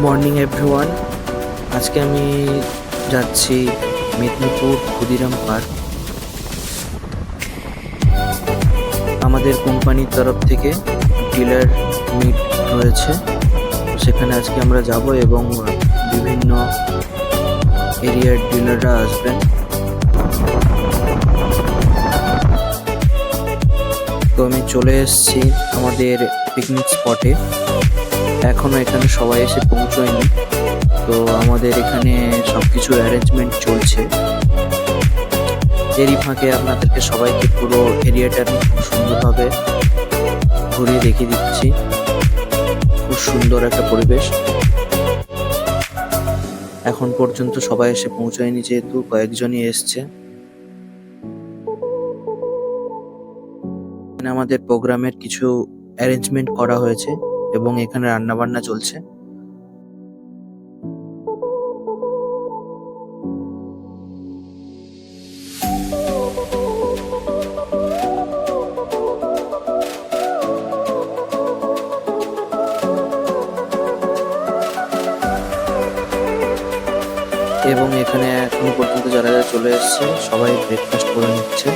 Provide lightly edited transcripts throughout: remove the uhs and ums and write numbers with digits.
Morning everyone. আজকে আমি যাচ্ছি মেদিনীপুর ক্ষুদিরাম পার্ক। আমাদের কোম্পানির তরফ থেকে ডিলার মিট রয়েছে, সেখানে আজকে আমরা যাব এবং বিভিন্ন এরিয়ার ডিলাররা আসবেন। তো আমি চলে এসেছি আমাদের পিকনিক স্পটে। এখনো এখানে সবাই এসে পৌঁছয়নি, তো আমাদের এখানে সবকিছু অ্যারেঞ্জমেন্ট চলছে। এরই ফাঁকে আপনাদেরকে সবাইকে পুরো এরিয়াটা আমি খুব সুন্দরভাবে ঘুরিয়ে দেখিয়ে দিচ্ছি। খুব সুন্দর একটা পরিবেশ। এখন পর্যন্ত সবাই এসে পৌঁছায়নি, যেহেতু কয়েকজনই এসছে। আমাদের প্রোগ্রামের কিছু অ্যারেঞ্জমেন্ট করা হয়েছে এবং এখানে রান্না বান্না চলছে। এবং এখানে এখন পর্যন্ত যারা যারা চলে এসছে সবাই ব্রেকফাস্ট করে নিচ্ছে।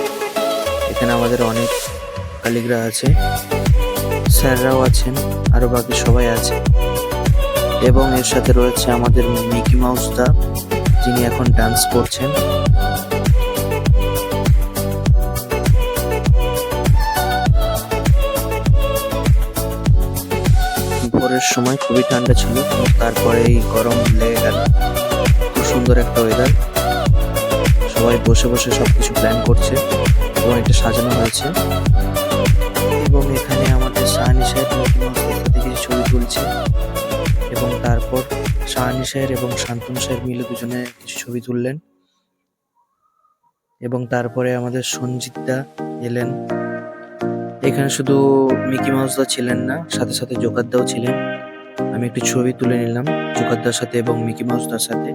এখানে আমাদের অনেক কালিগরা আছে, স্যাররাও আছেন, আরো বাকি সবাই আছে। এবং এর সাথে রয়েছে আমাদের মিকি মাউস দা, যিনি এখন ডান্স করছেন। ভোরের সময় খুবই ঠান্ডা ছিল, তারপরে এই গরম লেগে গেল। খুব সুন্দর একটা ওয়েদার। সবাই বসে বসে সবকিছু প্ল্যান করছে এবং এটা সাজানো হয়েছে। এবং এখানে আমাদের সাহানি সাহেব মিকি মাউসের সাথে কিছু ছবি তুলছে এবং তারপর সাহানি সাহেব এবং শান্তনু সাহেব মিলে দুজনে কিছু ছবি তুললেন। এবং তারপরে আমাদের সঞ্জিত দা এলেন। এখানে শুধু মিকি মাউস দা ছিলেন না, সাথে সাথে জোকার দাও ছিলেন। আমি একটু ছবি তুলে নিলাম জোকার দার সাথে এবং মিকি মাউস দার সাথে,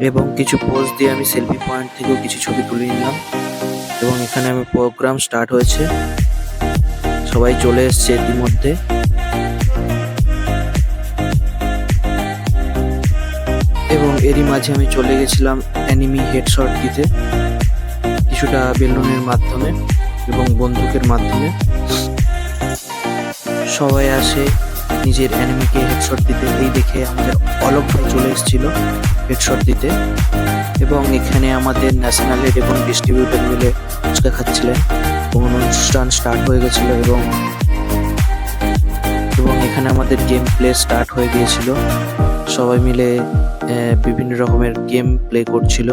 এবং কিছু পোজ দিয়ে আমি সেলফি পয়েন্ট থেকেও কিছু ছবি তুলে নিলাম। এবং এখানে আমি প্রোগ্রাম স্টার্ট হয়েছে, সবাই চলে এসছে ইতিমধ্যে। এবং এরই মাঝে আমি চলে গেছিলাম অ্যানিমি হেডশট দিতে, কিছুটা বেলুনের মাধ্যমে এবং বন্দুকের মাধ্যমে। সবাই আসে নিজের অ্যানিমিকে হেডশট দিতে। এই দেখে আমাদের অলোক ভাই চলে এসেছিল হেডশট দিতে। এবং এখানে আমাদের ন্যাশনালের এবং ডিস্ট্রিবিউটর মিলে ফুচকা খাচ্ছিলেন এবং অনুষ্ঠান স্টার্ট হয়ে গেছিল। এবং এখানে আমাদের গেম প্লে স্টার্ট হয়ে গিয়েছিল। সবাই মিলে বিভিন্ন রকমের গেম প্লে করছিল।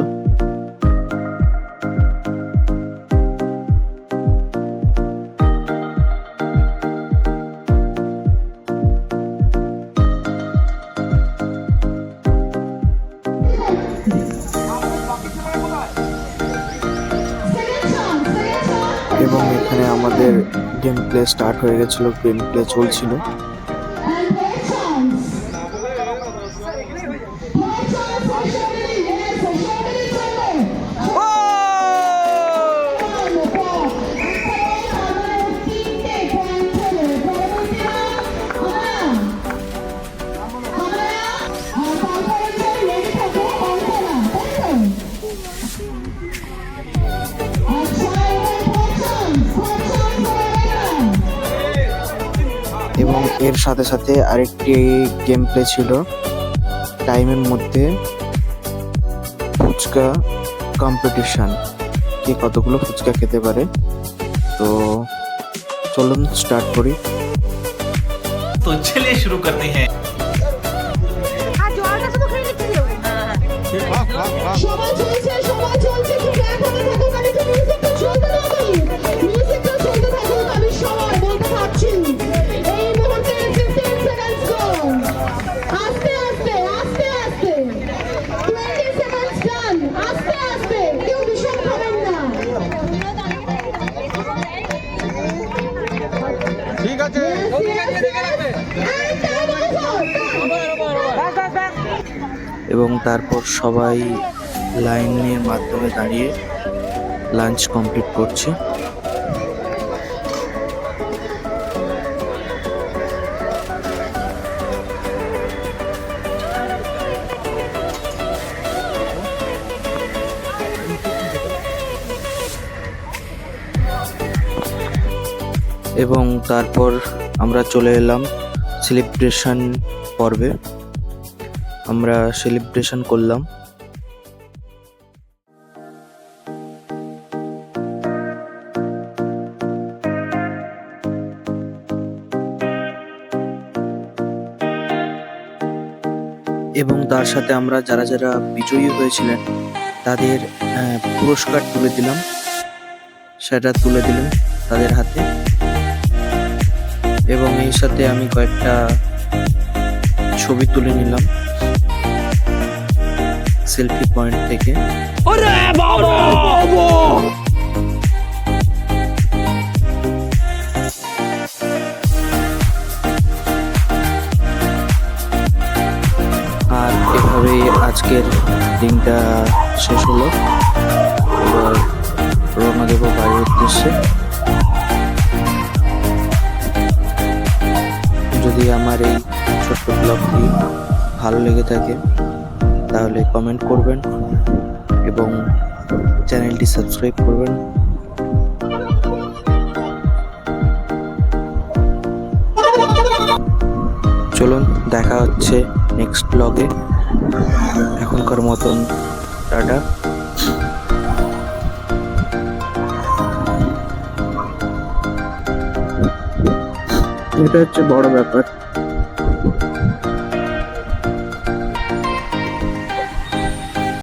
এবং এখানে আমাদের গেম প্লে স্টার্ট হয়ে গেছিল, গেম প্লে চলছিল। এবং এর সাথে সাথে আরেকটি গেম প্লে ছিল টাইমের মধ্যে, ফুচকা কম্পিটিশন, কে কতগুলো ফুচকা খেতে পারে। তো চলুন স্টার্ট করি। तो चलिए शुरू करते हैं। সবাই চলছে, সবাই চলছে, কিন্তু এখনো থাকুক, আমি তো মিউজিকটা চলতে দাও, মিউজিকটা চলতে থাকুক, আমি সবাই বলতে পারছি। এই মুহূর্তে 15 সেকেন্ডস গো। আস্তে আস্তে আস্তে আস্তে 20 সেকেন্ডস ডান। আস্তে আস্তে, কেউ ভীষণ খাবেন না। ঠিক আছে, এবং তারপর সবাই লাইনের মাধ্যমে দাঁড়িয়ে লাঞ্চ কমপ্লিট করছে। এবং তারপর আমরা চলে এলাম সেলিব্রেশন পর্বে। আমরা সেলিব্রেশন করলাম। এবং তার সাথে আমরা যারা যারা বিজয়ী হয়েছিলেন তাদের পুরস্কার তুলে দিলাম, সেটা তুলে দিলাম তাদের হাতে। এবং এই সাথে আমি কয়েকটা ছবি তুলে নিলাম সেলফি পয়েন্ট থেকে। আর এভাবেই আজকের দিনটা শেষ হলো। এবার রওনা দেব বাড়ির উদ্দেশ্যে। যদি আমার এই ছোট্ট ব্লগটি ভালো লেগে থাকে তাহলে কমেন্ট করবেন এবং চ্যানেলটি সাবস্ক্রাইব করবেন। চলুন দেখা হচ্ছে নেক্সট ব্লগে। এখনকার মতন টাটা। এটা হচ্ছে বড় ব্যাপার।